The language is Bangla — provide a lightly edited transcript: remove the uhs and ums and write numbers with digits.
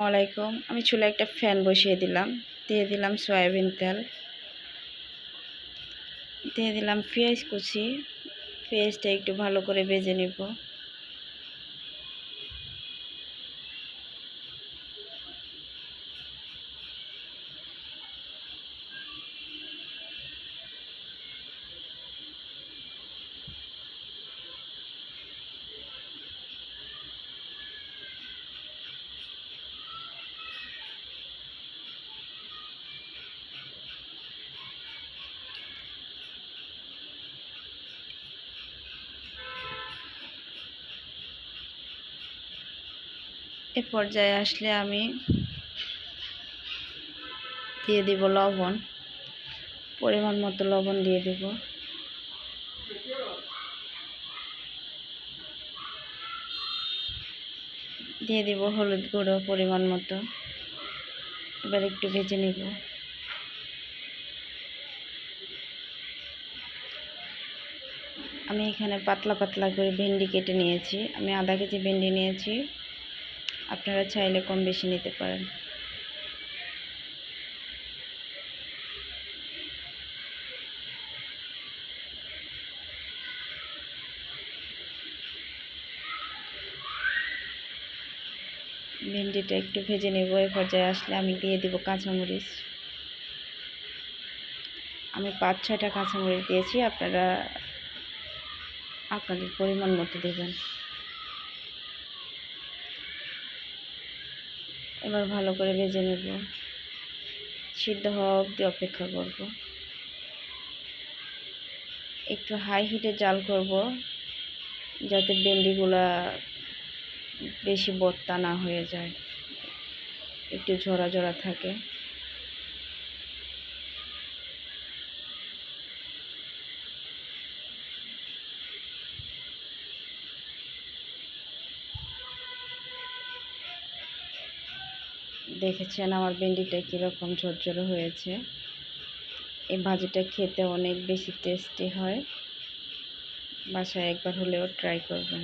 আলাইকুম। আমি চুলায় একটা ফ্যান বসিয়ে দিলাম, দিয়ে দিলাম সয়াবিন তেল, দিয়ে দিলাম পেঁয়াজ কুচি। পেঁয়াজটা একটু ভালো করে ভেজে নেব। এ পর্যায়ে আসলে আমি দিয়ে দিব লবণ, পরিমাণ মতো লবণ দিয়ে দেব। দিয়ে দিব হলুদ গুঁড়ো পরিমাণ মতো। এবার একটু ভেজে নেব। আমি এখানে পাতলা পাতলা করে ভেন্ডি কেটে নিয়েছি। আমি আধা কেজি ভেন্ডি নিয়েছি, আপনারা চাইলে কম বেশি নিতে পারেন। ভেন্ডিটা একটু ভেজে নেব। এই পর্যায়ে আসলে আমি দিয়ে দিব কাঁচামরিচ। আমি 5-6টা কাঁচামরিচ দিয়েছি, আপনারা আপনাদের পরিমাণ মতো দেবেন। এবার ভালো করে ভেজে নেব। সিদ্ধ হওয়া অবধি অপেক্ষা করব। একটু হাই হিটে জাল করব, যাতে ভেন্ডিগুলা বেশি ভর্তা না হয়ে যায়, একটু ঝরা ঝরা থাকে। দেখেছেন আমার ভেন্ডিটা কীরকম ঝরঝরে হয়েছে। এই ভাজিটা খেতে অনেক বেশি টেস্টি হয়, বাসায় একবার হলেও ট্রাই করবেন।